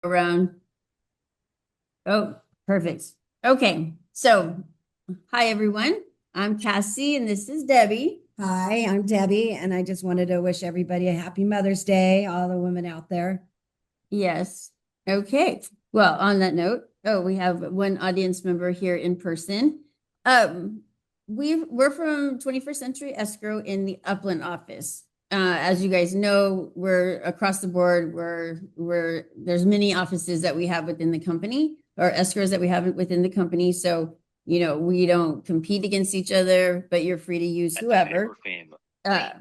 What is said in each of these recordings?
Around. Oh, perfect. Okay. So, hi everyone. I'm Cassie and this is Debbie. Hi, I'm Debbie, and I just wanted to wish everybody a happy Mother's Day, all the women out there. Yes. Okay. Well, on that note, we have one audience member here in person. We're from 21st Century Escrow in the Upland office. As you guys know, we're across the board. There's many offices that we have within the company, or escrows that we have within the company. So, we don't compete against each other, but you're free to use whoever. You're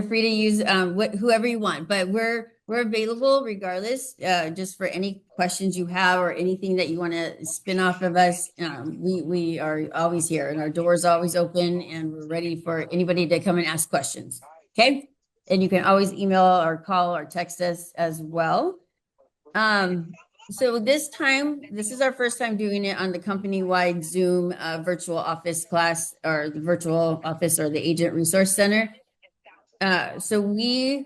free to use whoever you want, but we're available regardless, just for any questions you have or anything that you want to spin off of us. We are always here and our door is always open and we're ready for anybody to come and ask questions. Okay. And you can always email or call or text us as well. So this is our first time doing it on the company-wide Zoom virtual office class, or the virtual office, or the Agent Resource Center. So we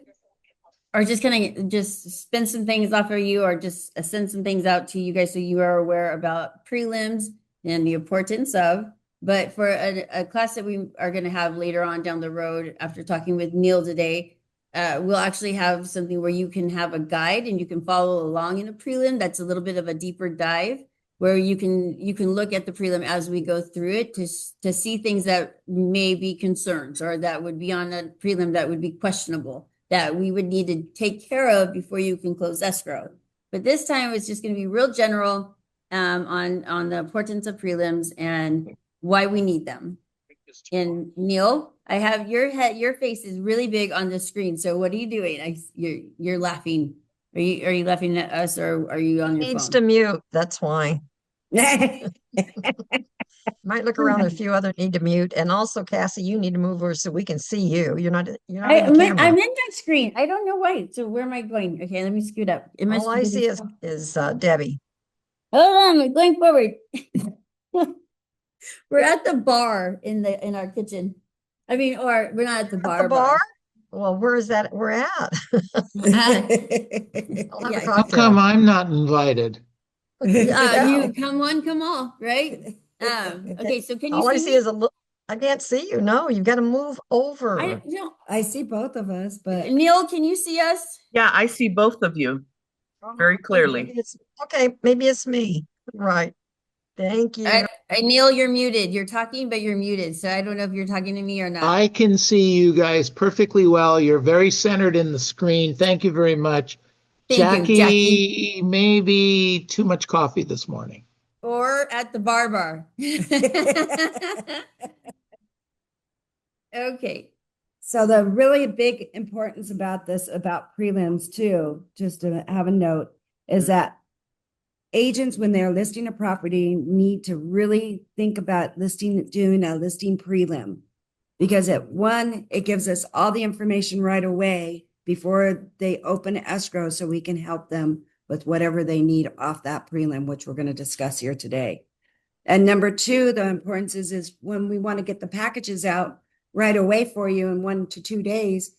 are just going to just spin some things off of you, or just send some things out to you guys so you are aware about prelims and the importance of. But for a class that we are going to have later on down the road, after talking with Neil today, we'll actually have something where you can have a guide and you can follow along in a prelim. That's a little bit of a deeper dive where you can look at the prelim as we go through it to see things that may be concerns, or that would be on a prelim that would be questionable, that we would need to take care of before you can close escrow. But this time it's just going to be real general on the importance of prelims and why we need them. And Neil, I have your face is really big on the screen. So what are you doing? You're laughing. Are you laughing at us, or are you on your Needs phone? to mute. That's why. Might look around. A few other need to mute, and also Cassie, you need to move over so we can see you. You're not in the camera. I'm in my screen. I don't know why. So where am I going? Okay, let me scoot up. All I see is Debbie. Hold on, we're going forward. We're at the bar in our kitchen. I mean, or we're not at the bar. At the bar? Well, where is that? We're at. How come I'm not invited? You come one, come all, right? Okay, so can you all see I see me? is I can't see you. No, you've got to move over. I see both of us, but Neil, can you see us? Yeah, I see both of you very clearly. Maybe it's me. Right. Thank you. Neil, you're muted. You're talking, but you're muted. So I don't know if you're talking to me or not. I can see you guys perfectly well. You're very centered in the screen. Thank you very much. Thank you, Jackie. Maybe too much coffee this morning. Or at the bar. Okay. So the really big importance about prelims too, just to have a note, is that agents, when they're listing a property, need to really think about doing a listing prelim, because it gives us all the information right away before they open escrow, so we can help them with whatever they need off that prelim, which we're going to discuss here today. And number two, the importance is when we want to get the packages out right away for you in 1 to 2 days,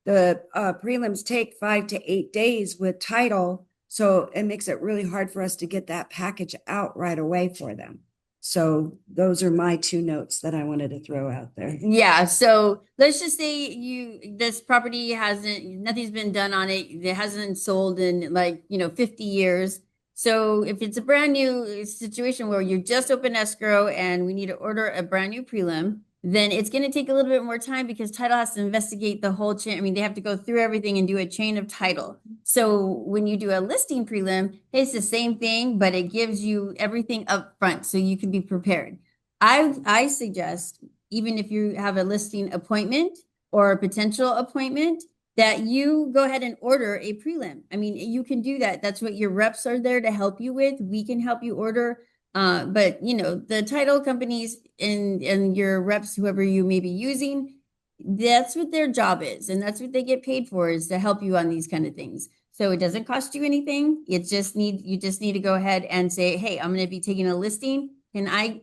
the prelims take 5 to 8 days with title. So it makes it really hard for us to get that package out right away for them. So those are my 2 notes that I wanted to throw out there. Yeah. So let's just say this property nothing's been done on it. It hasn't sold in 50 years. So if it's a brand new situation where you just open escrow and we need to order a brand new prelim, then it's going to take a little bit more time because title has to investigate the whole chain. I mean, they have to go through everything and do a chain of title. So when you do a listing prelim, it's the same thing, but it gives you everything up front so you can be prepared. I suggest, even if you have a listing appointment or a potential appointment, that you go ahead and order a prelim. I mean, you can do that. That's what your reps are there to help you with. We can help you order. But the title companies and your reps, whoever you may be using, that's what their job is. And that's what they get paid for, is to help you on these kind of things. So it doesn't cost you anything. You just need to go ahead and say, hey, I'm going to be taking a listing. can I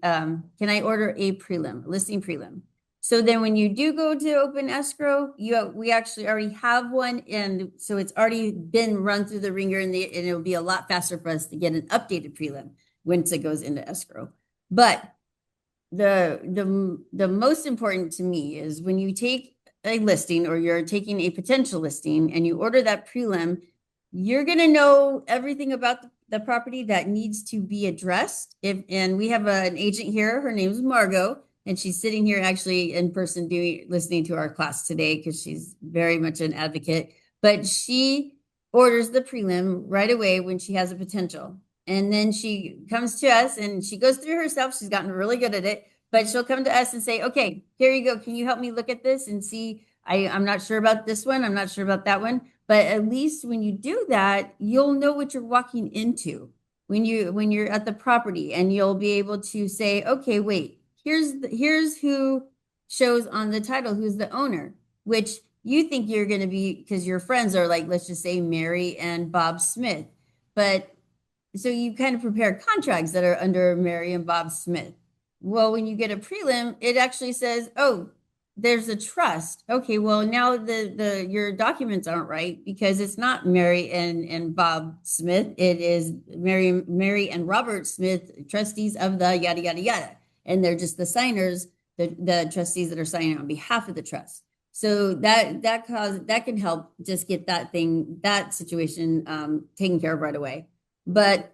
can I order a listing prelim? So then when you do go to open escrow, we actually already have one. And so it's already been run through the ringer and it'll be a lot faster for us to get an updated prelim once it goes into escrow. But the most important to me is when you take a listing or you're taking a potential listing and you order that prelim, you're going to know everything about the property that needs to be addressed. And we have an agent here, her name is Margot, and she's sitting here actually in person listening to our class today because she's very much an advocate. But she orders the prelim right away when she has a potential. And then she comes to us and she goes through herself. She's gotten really good at it, but she'll come to us and say, okay, here you go. Can you help me look at this and see? I'm not sure about this one. I'm not sure about that one. But at least when you do that, you'll know what you're walking into when you're at the property, and you'll be able to say, okay, wait, here's who shows on the title, who's the owner, which you think you're going to be because your friends are like, let's just say Mary and Bob Smith. But so you kind of prepare contracts that are under Mary and Bob Smith. Well, when you get a prelim, it actually says, oh, there's a trust. Okay, well, now your documents aren't right because it's not Mary and Bob Smith. It is Mary and Robert Smith, trustees of the yada yada yada. And they're just the signers, the trustees that are signing on behalf of the trust. So that can help just get that situation taken care of right away. But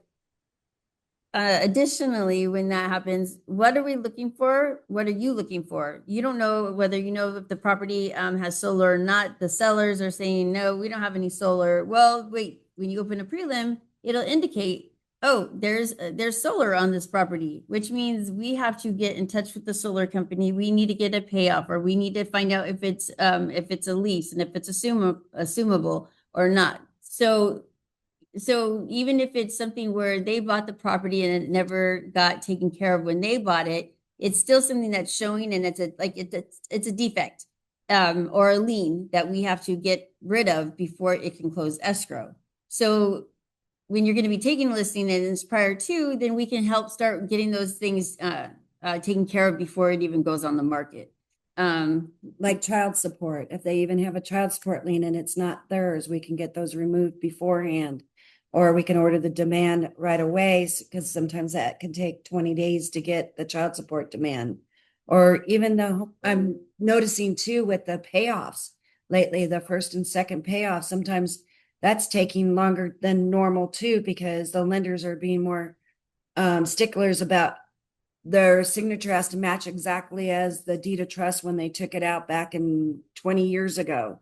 additionally, when that happens, what are we looking for? What are you looking for? You don't know whether you know if the property has solar or not. The sellers are saying, no, we don't have any solar. Well, wait, when you open a prelim, it'll indicate, oh, there's solar on this property, which means we have to get in touch with the solar company. We need to get a payoff, or we need to find out if it's a lease and if it's assumable or not. So even if it's something where they bought the property and it never got taken care of when they bought it, it's still something that's showing, and it's a defect or a lien that we have to get rid of before it can close escrow. So when you're going to be taking a listing and it's prior to, then we can help start getting those things taken care of before it even goes on the market. Like child support, if they even have a child support lien and it's not theirs, we can get those removed beforehand. Or we can order the demand right away, because sometimes that can take 20 days to get the child support demand. Or even though I'm noticing too with the payoffs lately, the first and second payoff, sometimes that's taking longer than normal too, because the lenders are being more sticklers about their signature has to match exactly as the deed of trust when they took it out back in 20 years ago.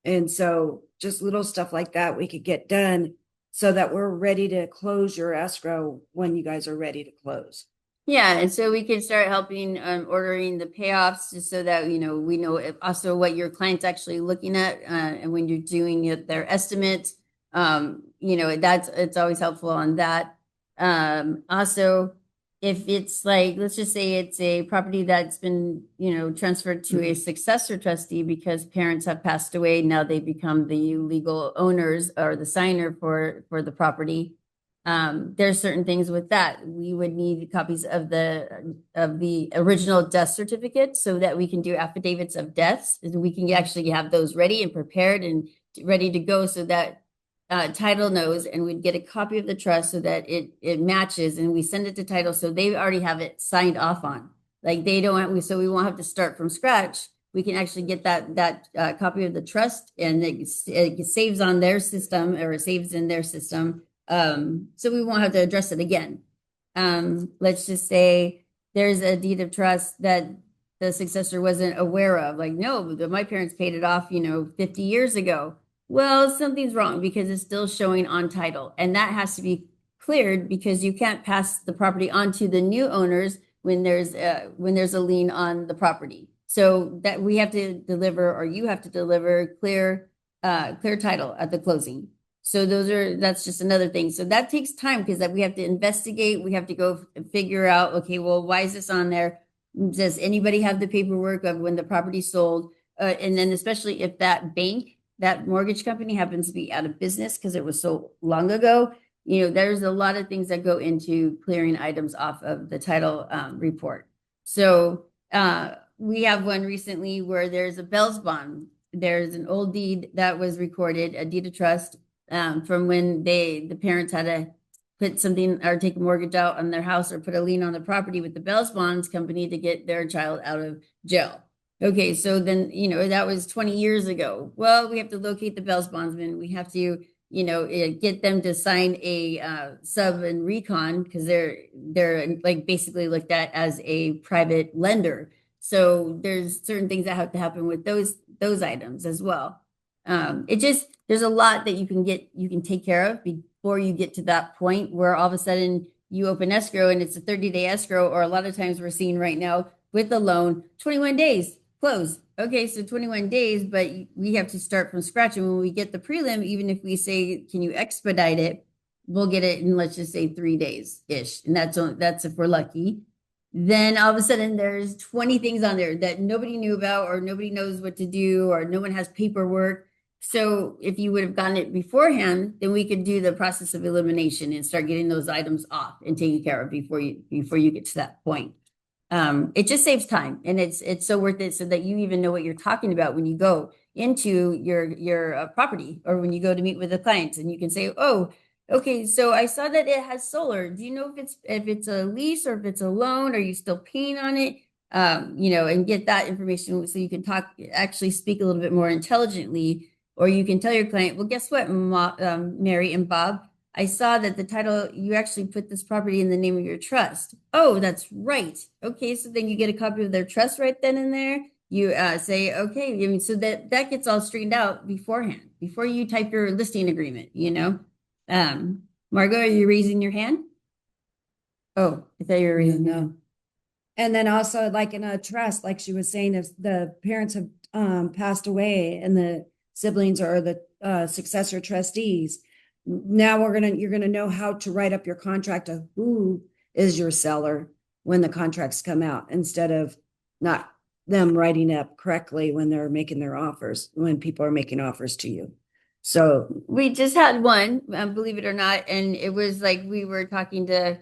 And so just little stuff like that we could get done so that we're ready to close your escrow when you guys are ready to close. Yeah, and so we can start helping ordering the payoffs, just so that we know also what your client's actually looking at, and when you're doing their estimates, it's always helpful on that. Also, if it's like, let's just say it's a property that's been, transferred to a successor trustee because parents have passed away, now they become the legal owners or the signer for the property. There's certain things with that. We would need copies of the original death certificate so that we can do affidavits of deaths. We can actually have those ready and prepared and ready to go, so that title knows, and we'd get a copy of the trust so that it matches, and we send it to title so they already have it signed off on. Like so we won't have to start from scratch. We can actually get that copy of the trust, and it saves on their system, or it saves in their system. So we won't have to address it again. Let's just say there's a deed of trust that the successor wasn't aware of. Like, no, my parents paid it off, 50 years ago. Well, something's wrong because it's still showing on title, and that has to be cleared, because you can't pass the property on to the new owners when there's a lien on the property. So that we have to deliver, or you have to deliver clear title at the closing. So that's just another thing. So that takes time, because we have to investigate. We have to go and figure out, okay, well, why is this on there? Does anybody have the paperwork of when the property sold? And then especially if that mortgage company happens to be out of business because it was so long ago, There's a lot of things that go into clearing items off of the title report. So we have one recently where there's a Bell's bond. There's an old deed that was recorded, a deed of trust, from when the parents had to put something or take a mortgage out on their house or put a lien on the property with the Bell's bonds company to get their child out of jail. Okay, so then, that was 20 years ago. Well, we have to locate the Bell's bondsman. We have to, get them to sign a sub and recon because they're like basically looked at as a private lender. So there's certain things that have to happen with those items as well. There's a lot that you can take care of before you get to that point where all of a sudden you open escrow and it's a 30-day escrow, or a lot of times we're seeing right now with the loan, 21 days close. Okay, so 21 days, but we have to start from scratch. And when we get the prelim, even if we say, can you expedite it, we'll get it in, let's just say 3 days-ish. And that's if we're lucky. Then all of a sudden there's 20 things on there that nobody knew about, or nobody knows what to do, or no one has paperwork. So if you would have gotten it beforehand, then we could do the process of elimination and start getting those items off and taken care of before you get to that point. It just saves time, and it's so worth it so that you even know what you're talking about when you go into your property, or when you go to meet with the clients, and you can say, oh, okay, so I saw that it has solar. Do you know if it's a lease or if it's a loan? Are you still paying on it? And get that information so you can actually speak a little bit more intelligently, or you can tell your client, well, guess what, Mary and Bob, I saw that the title, you actually put this property in the name of your trust. Oh, that's right. Okay, so then you get a copy of their trust right then and there. You say, okay, so that gets all straightened out beforehand, before you type your listing agreement, Margot, are you raising your hand? Oh, I thought you were raising. No. And then also, like in a trust, like she was saying, if the parents have passed away and the siblings are the successor trustees, now you're gonna know how to write up your contract of who is your seller when the contracts come out, instead of not them writing up correctly when they're making their offers, when people are making offers to you. So we just had one, believe it or not, and it was like we were talking to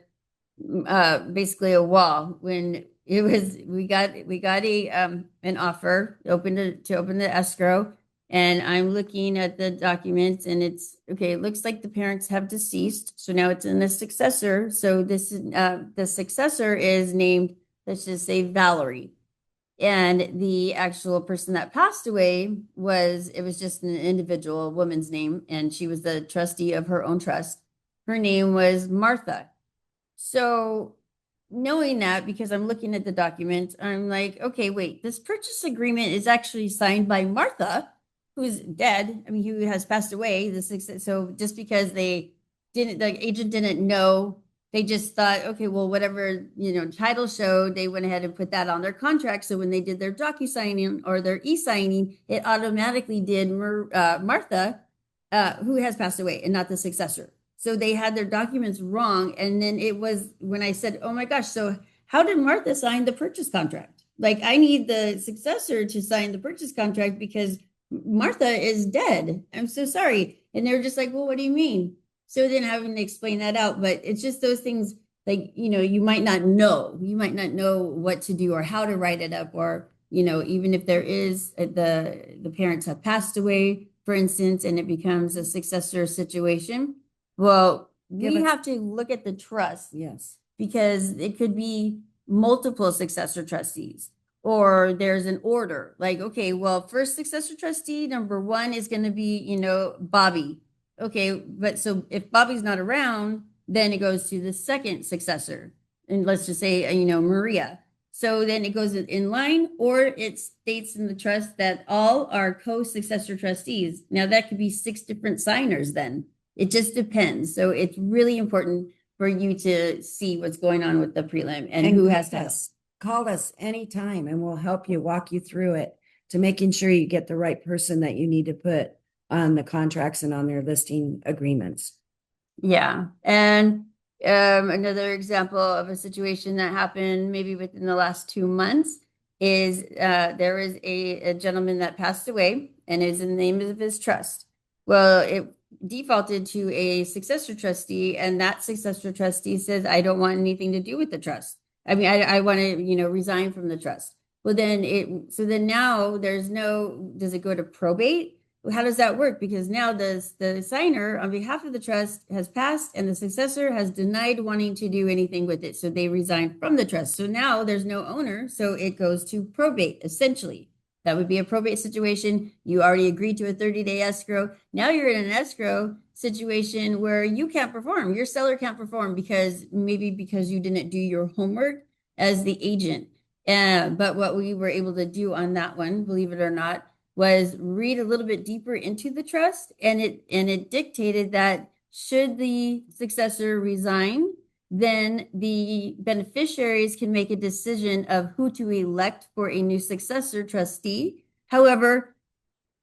basically a wall when it was we got an offer to open the escrow. And I'm looking at the documents, and it's okay. It looks like the parents have deceased, so now it's in the successor. So this the successor is named, let's just say, Valerie, and the actual person that passed away was just an individual, a woman's name, and she was the trustee of her own trust. Her name was Martha. So knowing that, because I'm looking at the document, I'm like, okay, wait, this purchase agreement is actually signed by Martha, who's dead. I mean, who has passed away. So just because the agent didn't know, they just thought, okay, well, whatever, title showed, they went ahead and put that on their contract. So when they did their docu-signing or their e-signing, it automatically did Martha, who has passed away, and not the successor. So they had their documents wrong. And then it was when I said, oh my gosh, so how did Martha sign the purchase contract? Like, I need the successor to sign the purchase contract because Martha is dead. I'm so sorry. And they're just like, well, what do you mean? So then having to explain that out, but it's just those things, like, you might not know what to do or how to write it up, or, even if there is the parents have passed away, for instance, and it becomes a successor situation. Well, we have to look at the trust. Yes. Because it could be multiple successor trustees. Or there's an order, like, okay, well, first successor trustee number 1 is going to be, Bobby. Okay, but so if Bobby's not around, then it goes to the second successor. And let's just say, Maria. So then it goes in line, or it states in the trust that all are co-successor trustees. Now that could be 6 different signers then. It just depends. So it's really important for you to see what's going on with the prelim and who has to help. Call us anytime and we'll help you, walk you through it to making sure you get the right person that you need to put on the contracts and on their listing agreements. Yeah. And another example of a situation that happened maybe within the last 2 months is there is a gentleman that passed away, and is in the name of his trust. Well, defaulted to a successor trustee, and that successor trustee says, I don't want anything to do with the trust. I mean, I want to, resign from the trust. Well, so then now does it go to probate? How does that work? Because now the signer on behalf of the trust has passed and the successor has denied wanting to do anything with it. So they resign from the trust. So now there's no owner. So it goes to probate, essentially. That would be a probate situation. You already agreed to a 30-day escrow. Now you're in an escrow situation where you can't perform. Your seller can't perform because you didn't do your homework as the agent. But what we were able to do on that one, believe it or not, was read a little bit deeper into the trust, and it dictated that should the successor resign, then the beneficiaries can make a decision of who to elect for a new successor trustee. However,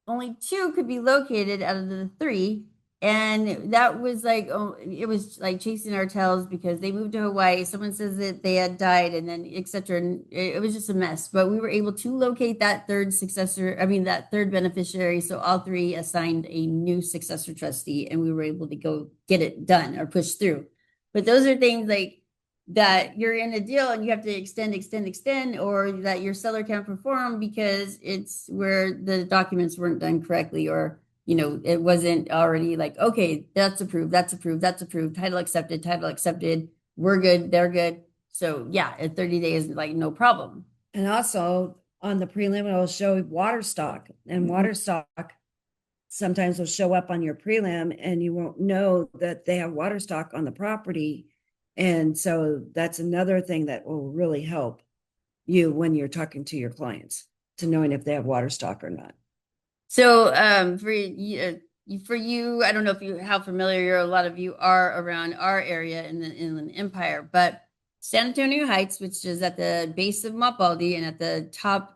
only 2 could be located out of the 3. And that was like, it was like chasing our tails because they moved to Hawaii. Someone says that they had died and then et cetera. And it was just a mess, but we were able to locate that that third beneficiary. So all 3 assigned a new successor trustee, and we were able to go get it done or push through. But those are things like that you're in a deal and you have to extend, or that your seller can't perform because it's where the documents weren't done correctly, or it wasn't already like, okay, that's approved, title accepted, we're good, they're good. So yeah, at 30 days, like no problem. And also on the prelim, it'll show water stock, and water stock sometimes will show up on your prelim and you won't know that they have water stock on the property. And so that's another thing that will really help you when you're talking to your clients, to knowing if they have water stock or not. So for you, I don't know how familiar a lot of you are around our area in the Inland Empire, but San Antonio Heights, which is at the base of Mount Baldy and at the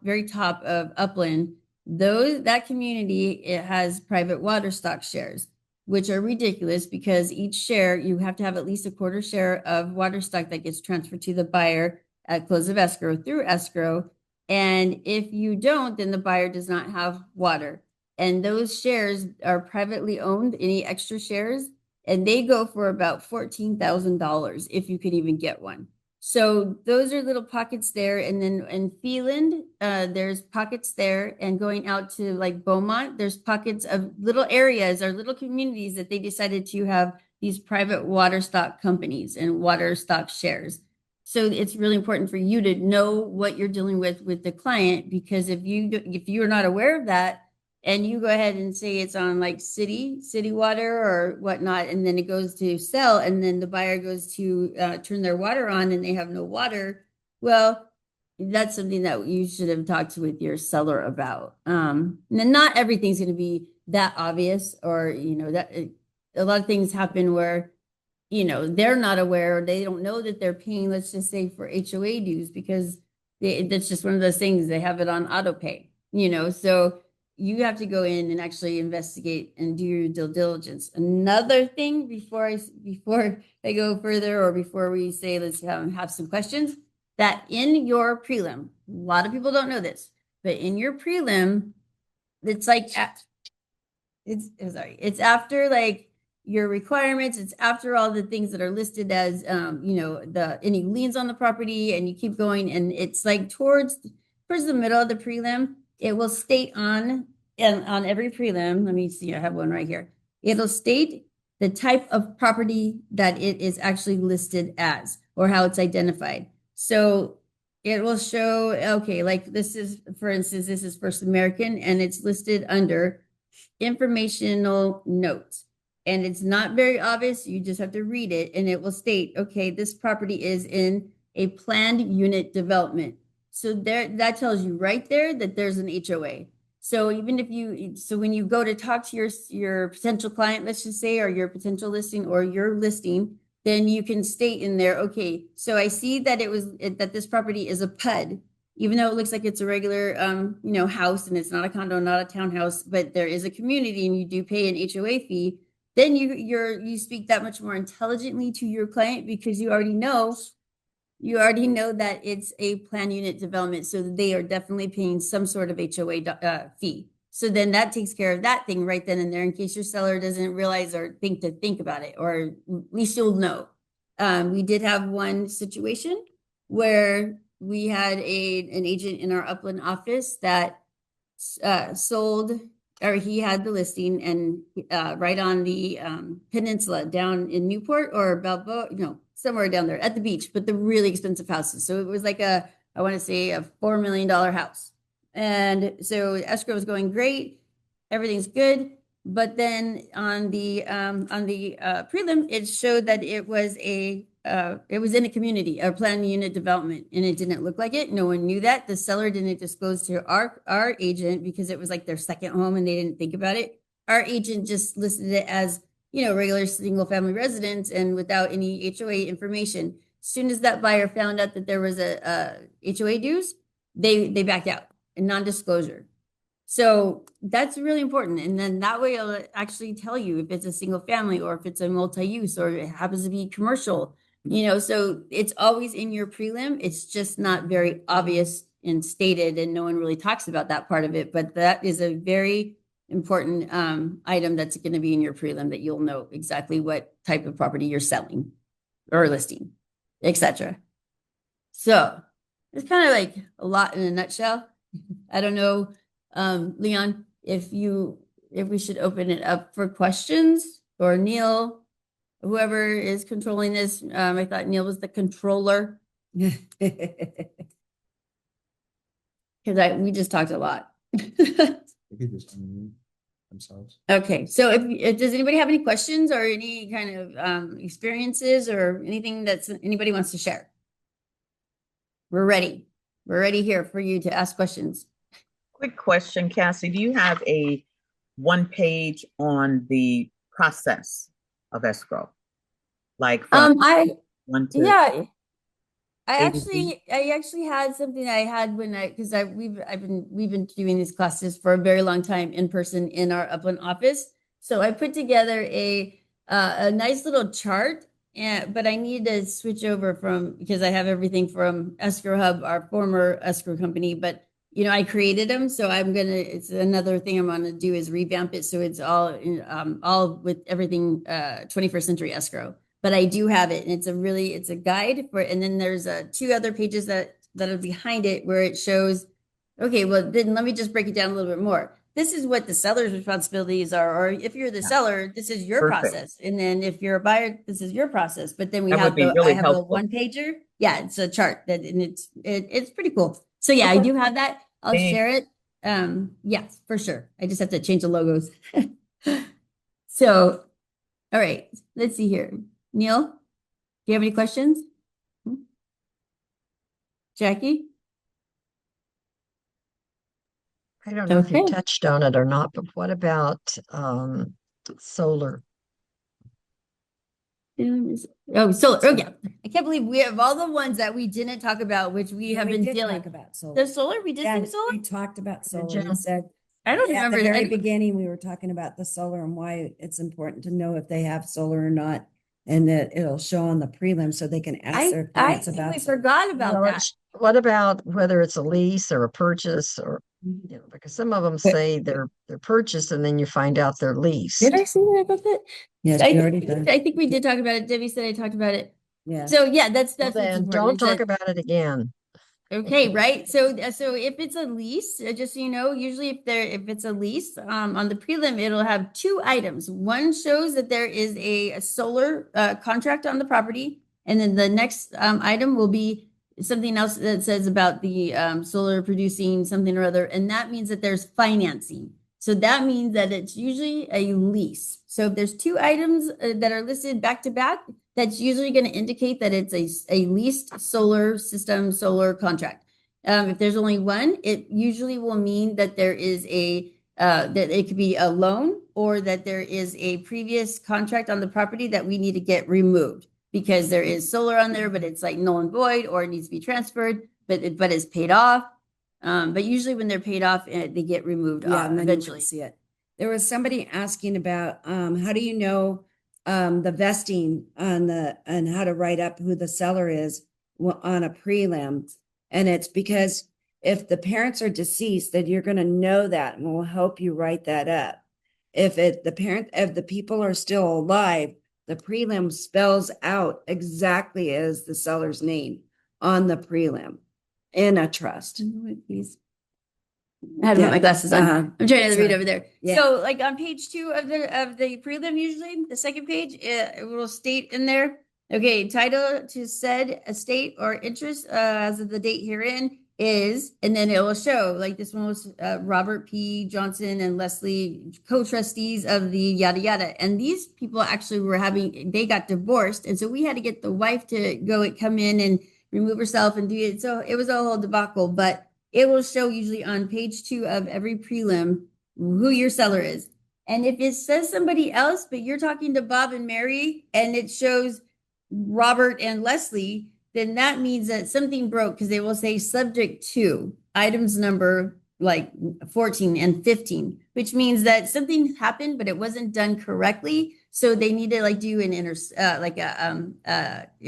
very top of Upland, that community, it has private water stock shares, which are ridiculous because each share, you have to have at least a quarter share of water stock that gets transferred to the buyer at close of escrow through escrow. And if you don't, then the buyer does not have water. And those shares are privately owned, any extra shares, and they go for about $14,000 if you could even get one. So those are little pockets there. And then in Phelan, there's pockets there, and going out to like Beaumont, there's pockets of little areas or little communities that they decided to have these private water stock companies and water stock shares. So it's really important for you to know what you're dealing with the client, because if you're not aware of that, and you go ahead and say it's on like city water or whatnot, and then it goes to sell, and then the buyer goes to turn their water on and they have no water, well, that's something that you should have talked with your seller about. And not everything's going to be that obvious, or that a lot of things happen where they're not aware, or they don't know that they're paying, let's just say, for HOA dues, because that's just one of those things, they have it on auto pay, so you have to go in and actually investigate and do your due diligence. Another thing before I go further, or before we say let's have some questions, that in your prelim, a lot of people don't know this, but in your prelim, it's like it's after like your requirements, it's after all the things that are listed as any liens on the property, and you keep going, and it's like towards the middle of the prelim. It will state on every prelim, let me see, I have one right here. It'll state the type of property that it is actually listed as, or how it's identified. So it will show, okay, like this is, for instance, this is First American, and it's listed under informational notes. And it's not very obvious, you just have to read it, and it will state, okay, this property is in a planned unit development. So that tells you right there that there's an HOA. So even when you go to talk to your potential client, let's just say, or your potential listing or your listing, then you can state in there, okay, so I see that that this property is a PUD, even though it looks like it's a regular house, and it's not a condo, not a townhouse, but there is a community and you do pay an HOA fee. Then you speak that much more intelligently to your client, because you already know that it's a planned unit development, so they are definitely paying some sort of HOA fee. So then that takes care of that thing right then and there in case your seller doesn't realize or think about it, or at least you'll know. We did have one situation where we had an agent in our Upland office that sold, or he had the listing and right on the peninsula down in Newport or Balboa, somewhere down there at the beach, but the really expensive houses. So it was like I want to say a $4 million house. And so escrow was going great. Everything's good. But then on the prelim, it showed that it was in a community, a planned unit development, and it didn't look like it. No one knew that. The seller didn't disclose to our agent because it was like their second home and they didn't think about it. Our agent just listed it as, regular single family residence and without any HOA information. As soon as that buyer found out that there was a HOA dues, they backed out, and non-disclosure. So that's really important. And then that way it'll actually tell you if it's a single family or if it's a multi-use or it happens to be commercial, so it's always in your prelim. It's just not very obvious and stated, and no one really talks about that part of it. But that is a very important item that's going to be in your prelim, that you'll know exactly what type of property you're selling or listing, etc. So it's kind of like a lot in a nutshell. I don't know, Leon, if we should open it up for questions, or Neil, whoever is controlling this. I thought Neil was the controller because we just talked a lot. Themselves. Okay, so if does anybody have any questions or any kind of experiences or anything that anybody wants to share? We're ready. We're ready here for you to ask questions. Quick question, Cassie. Do you have a one page on the process of escrow? Like from one to Yeah, I A to Z? actually had something I had when because we've been doing these classes for a very long time in person in our Upland office. So I put together a nice little chart, but I need to switch over because I have everything from Escrow Hub, our former escrow company, but I created them, so it's another thing I'm gonna do is revamp it so it's all with everything 21st century escrow. But I do have it, and it's a guide for, and then there's two other pages that are behind it where it shows, okay, well then let me just break it down a little bit more. This is what the seller's responsibilities are, or if you're the seller, this is your Perfect. process. And then if you're a buyer, this is your process. But then That would be I really have a helpful. one pager. Yeah, it's a chart and it's pretty cool. So yeah, I Okay. do have that. I'll Thanks. share it. Yes, for sure. I just have to change the logos. So, all right, let's see here. Neil, do you have any questions? Jackie? I don't know if you Okay. touched on it or not, but what about solar? Oh, solar. Oh, yeah. I can't believe we have all the ones that we didn't talk about, which we have been did dealing. talk about solar. The solar, we did Yeah, say solar? we talked about solar you? and said, I don't at remember. the very I- beginning, we were talking about the solar and why it's important to know if they have solar or not, and that it'll show on the prelim so they can ask their I clients think about we solar. forgot about Well, that. what about whether it's a lease or a purchase, or because some of them say they're purchased and then you find out they're leased. Did I say that about that? Yes, I, you already did. I think we did talk about it. Debbie said I talked about it. Yeah. So yeah, that's Well, what's then important. don't is talk that- about it again. Okay, right. So if it's a lease, just so you know, usually if it's a lease, on the prelim, it'll have two items. One shows that there is a solar contract on the property, and then the next item will be something else that says about the solar producing something or other, and that means that there's financing. So that means that it's usually a lease. So if there's two items that are listed back to back, that's usually going to indicate that it's a leased solar system, solar contract. If there's only one, it usually will mean that there is that it could be a loan, or that there is a previous contract on the property that we need to get removed because there is solar on there, but it's like null and void, or it needs to be transferred, but it's paid off. But usually when they're paid off, they get removed Yeah, and then you eventually. wouldn't see it. There was somebody asking about how do you know the vesting and how to write up who the seller is on a prelim, and it's because if the parents are deceased, then you're going to know that and we'll help you write that up. If the people are still alive, the prelim spells out exactly as the seller's name on the prelim in a trust. I had to put my glasses on. Uh-huh. I'm trying to read Sorry. over there. Yeah. So, like on page 2 of the prelim, usually the second page, it will state in there, okay, title to said estate or interest as of the date herein is, and then it will show like this one was Robert P. Johnson and Leslie, co-trustees of the yada yada, and these people actually they got divorced, and so we had to get the wife to come in and remove herself and do it. So it was a whole debacle, but it will show usually on page 2 of every prelim who your seller is. And if it says somebody else, but you're talking to Bob and Mary and it shows Robert and Leslie, then that means that something broke, because they will say subject to items number like 14 and 15, which means that something happened, but it wasn't done correctly. So they need to like do an if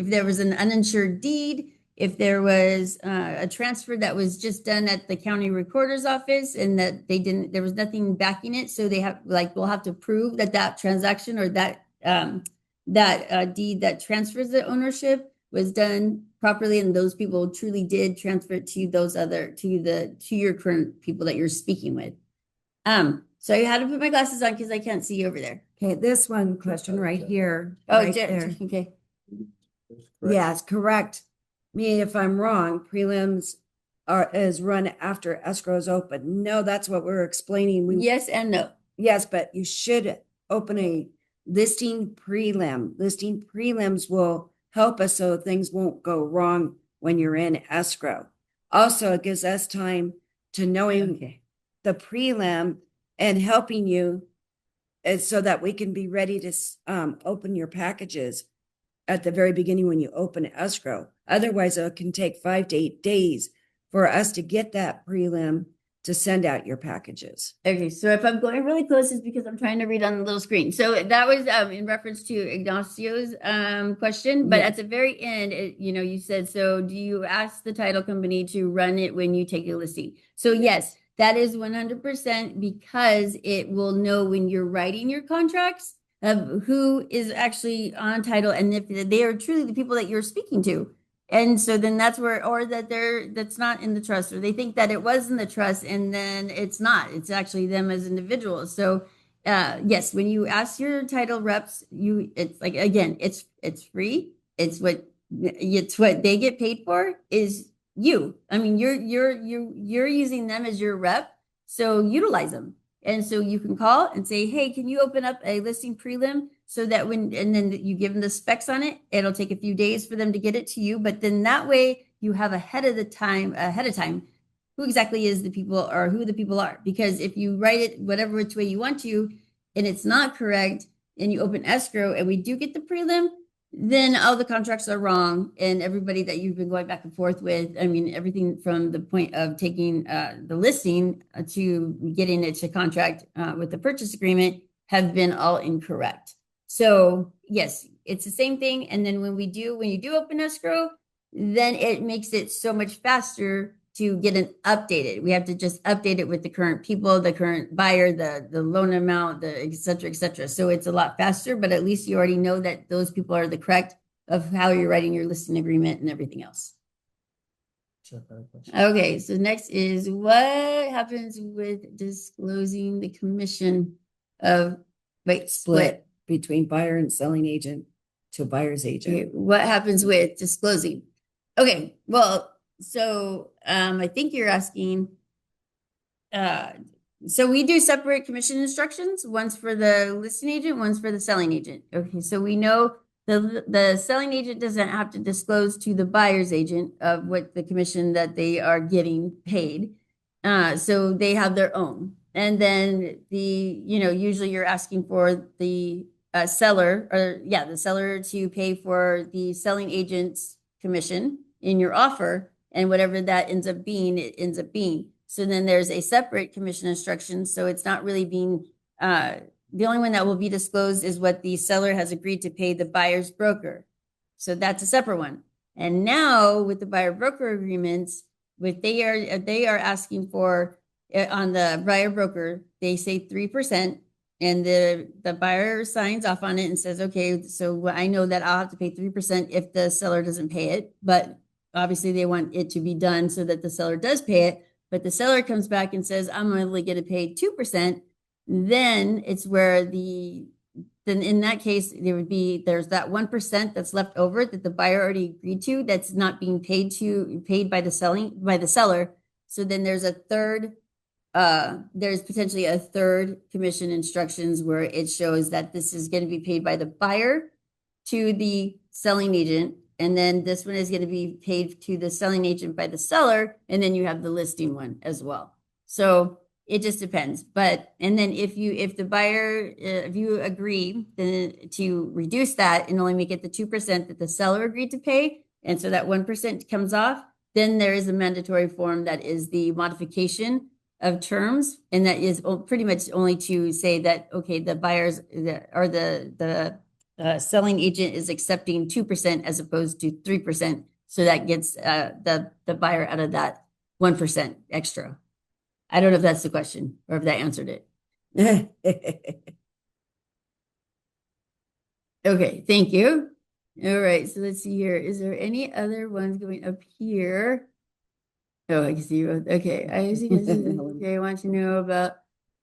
there was an uninsured deed, if there was a transfer that was just done at the county recorder's office and that there was nothing backing it. So we'll have to prove that transaction or that deed that transfers the ownership was done properly, and those people truly did transfer it to your current people that you're speaking with. So I had to put my glasses on because I can't see over there. Okay, this one question right here. Oh, right there. Okay. Yes, correct me if I'm wrong. Prelims is run after escrow is open. No, that's what we're explaining. Yes and no. Yes, but you should open a listing prelim. Listing prelims will help us so things won't go wrong when you're in escrow. Also, it gives us time to knowing the prelim and helping you so that we can be ready to open your packages at the very beginning when you open escrow. Otherwise, it can take 5 to 8 days for us to get that prelim to send out your packages. Okay, so if I'm going really close, it's because I'm trying to read on the little screen. So that was in reference to Ignacio's question, but at the very end, you said, so do you ask the title company to run it when you take a listing? So yes, that is 100%, because it will know when you're writing your contracts of who is actually on title and if they are truly the people that you're speaking to. And so then that's that's not in the trust, or they think that it was in the trust and then it's not, it's actually them as individuals. So yes, when you ask your title reps, it's like, again, it's free. It's what they get paid for is you. I mean, you're using them as your rep. So utilize them. And so you can call and say, hey, can you open up a listing prelim so that and then you give them the specs on it. It'll take a few days for them to get it to you. But then that way you have ahead of time, who exactly is the people or who the people are. Because if you write it whatever which way you want to, and it's not correct, and you open escrow and we do get the prelim, then all the contracts are wrong. And everybody that you've been going back and forth with, I mean, everything from the point of taking the listing to getting it to contract with the purchase agreement have been all incorrect. So yes, it's the same thing. And then when you do open escrow, then it makes it so much faster to get it updated. We have to just update it with the current people, the current buyer, the loan amount, the et cetera, et cetera. So it's a lot faster, but at least you already know that those people are the correct of how you're writing your listing agreement and everything else. Okay, so next is what happens with disclosing the commission of Split between buyer and selling agent to buyer's agent. Okay, what happens with disclosing? Okay, well, so I think you're asking, so we do separate commission instructions, one's for the listing agent, one's for the selling agent. Okay, so we know the selling agent doesn't have to disclose to the buyer's agent of what the commission that they are getting paid. So they have their own. And then usually you're asking for the seller to pay for the selling agent's commission in your offer, and whatever that ends up being, it ends up being. So then there's a separate commission instruction. So it's not really being, the only one that will be disclosed is what the seller has agreed to pay the buyer's broker. So that's a separate one. And now with the buyer broker agreements, What they are asking for on the buyer broker, they say 3%, and the buyer signs off on it and says, okay, so I know that I'll have to pay 3% if the seller doesn't pay it, but obviously they want it to be done so that the seller does pay it. But the seller comes back and says, I'm only going to pay 2%. Then it's where then in that case, there's that 1% that's left over that the buyer already agreed to that's not being paid by the seller. So then there's there's potentially a third commission instructions where it shows that this is going to be paid by the buyer to the selling agent. And then this one is going to be paid to the selling agent by the seller. And then you have the listing one as well. So it just depends. And then if the buyer, if you agree then to reduce that and only make it the 2% that the seller agreed to pay, and so that 1% comes off, then there is a mandatory form that is the modification of terms. And that is pretty much only to say that, okay, the buyers or the selling agent is accepting 2% as opposed to 3%. So that gets the buyer out of that 1% extra. I don't know if that's the question or if that answered it. Okay, thank you. All right, so let's see here. Is there any other ones going up here? Oh, I can see you. Okay, I see. Okay, I want to know about.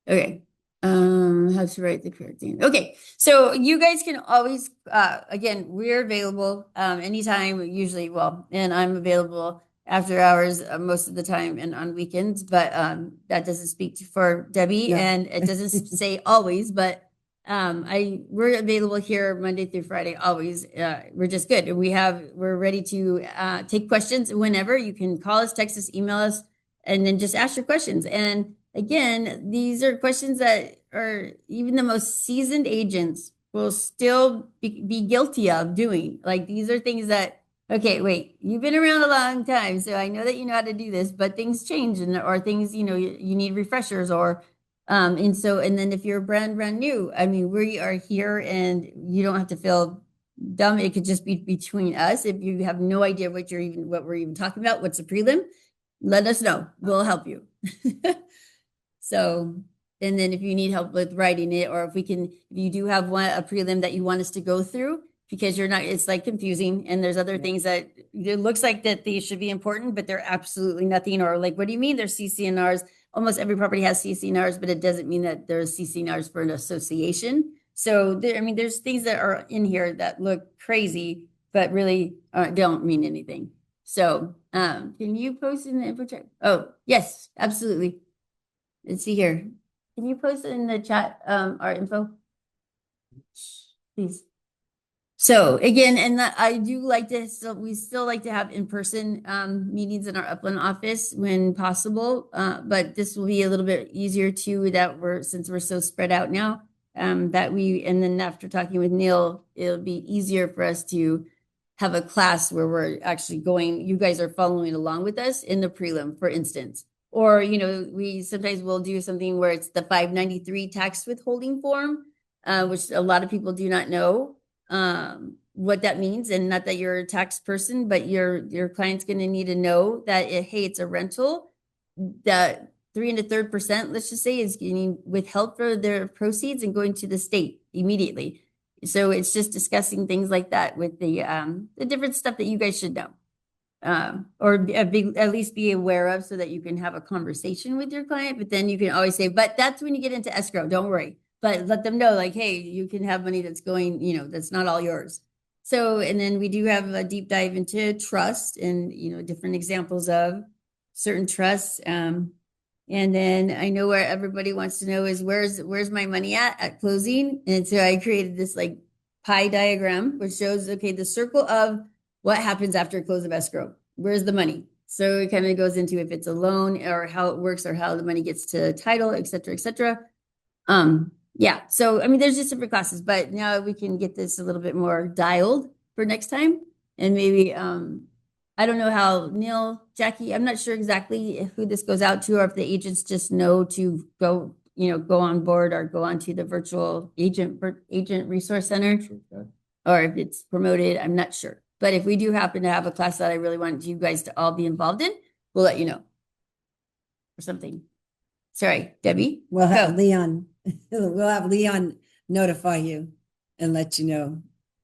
Okay, how to write the correct thing. Okay, so you guys can always, again, we're available anytime. Usually, and I'm available after hours most of the time and on weekends. But that doesn't speak for Debbie, and it doesn't say always, but. We're available here Monday through Friday, always. We're just good. We're ready to take questions whenever. You can call us, text us, email us, and then just ask your questions. And again, these are questions that are even the most seasoned agents will still be guilty of doing. Like these are things that, okay, wait, you've been around a long time, so I know that you know how to do this, but things change or things, you need refreshers and then if you're brand new, I mean, we are here and you don't have to feel dumb. It could just be between us. If you have no idea what we're even talking about, what's a prelim, let us know. We'll help you. So, and then if you need help with writing it, or if you do have a prelim that you want us to go through, because it's like confusing and there's other things that it looks like that they should be important, but they're absolutely nothing. Or like, what do you mean there's CC&Rs? Almost every property has CC&Rs, but it doesn't mean that there's CC&Rs for an association. So there's things that are in here that look crazy, but really don't mean anything. So can you post in the info chat? Oh, yes, absolutely. Let's see here. Can you post in the chat our info? Please. So again, and I do like to we still like to have in-person meetings in our Upland office when possible, but this will be a little bit easier too since we're so spread out now, and then after talking with Neil, it'll be easier for us to have a class where we're actually you guys are following along with us in the prelim, for instance. Or, we sometimes will do something where it's the 593 tax withholding form, which a lot of people do not know what that means. And not that you're a tax person, but your client's going to need to know that hey, it's a rental, that 3 1/3%, let's just say, is getting withheld for their proceeds and going to the state immediately. So it's just discussing things like that with the different stuff that you guys should know. Or at least be aware of, so that you can have a conversation with your client. But then you can always say, but that's when you get into escrow, don't worry. But let them know, like, hey, you can have money that's going, that's not all yours. So, and then we do have a deep dive into trust and, different examples of certain trusts. And then I know where everybody wants to know is where's my money at closing. And so I created this like pie diagram, which shows, okay, the circle of what happens after close of escrow. Where's the money? So it kind of goes into if it's a loan or how it works or how the money gets to title, et cetera, et cetera. Yeah. So, I mean, there's just different classes, but now we can get this a little bit more dialed for next time. And maybe, I don't know how Neil, Jackie, I'm not sure exactly who this goes out to, or if the agents just know to go on board or go onto the virtual agent resource center, or if it's promoted, I'm not sure. But if we do happen to have a class that I really want you guys to all be involved in, we'll let you know. Or something. Sorry, Debbie? We'll have Go. Leon, we'll have Leon notify you and let you know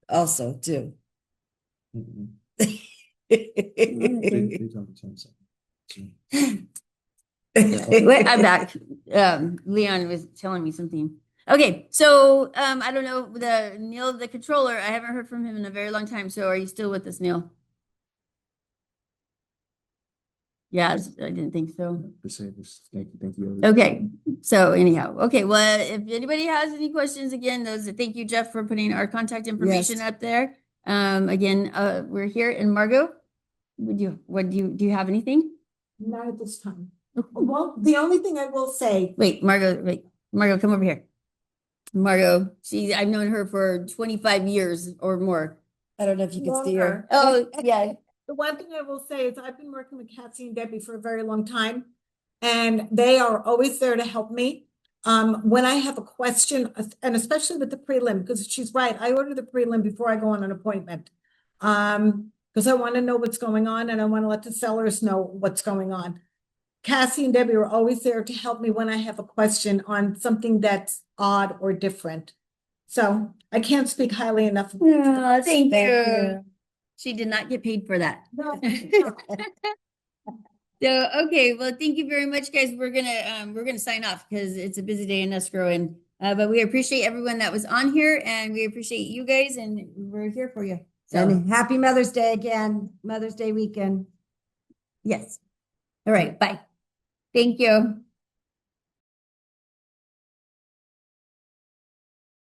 also too. Wait, I'm back. Leon was telling me something. Okay, so I don't know, Neil, the controller, I haven't heard from him in a very long time. So are you still with us, Neil? Yeah, I didn't think so. Thank you. Okay, so anyhow, okay, well, if anybody has any questions, again, thank you, Jeff, for putting our contact information Yes. up there. Again, we're here. And Margot, do you have anything? Not at this time. Well, the only thing I will say, Wait, Margot, come over here. Margot, I've known her for 25 years or more. I don't know if you can see her. longer. Oh, yeah. The one thing I will say is I've been working with Cassie and Debbie for a very long time, and they are always there to help me. When I have a question, and especially with the prelim, because she's right, I order the prelim before I go on an appointment. Because I want to know what's going on and I want to let the sellers know what's going on. Cassie and Debbie are always there to help me when I have a question on something that's odd or different. So I can't speak highly enough. of Oh, thank Thank you. you. She did not get paid for that. No. So, okay, well, thank you very much, guys. We're gonna sign off because it's a busy day in escrow, and but we appreciate everyone that was on here, and we appreciate you guys, and we're here for you. So, And happy Mother's Day again, Mother's Day weekend. yes. All right, bye. Thank you.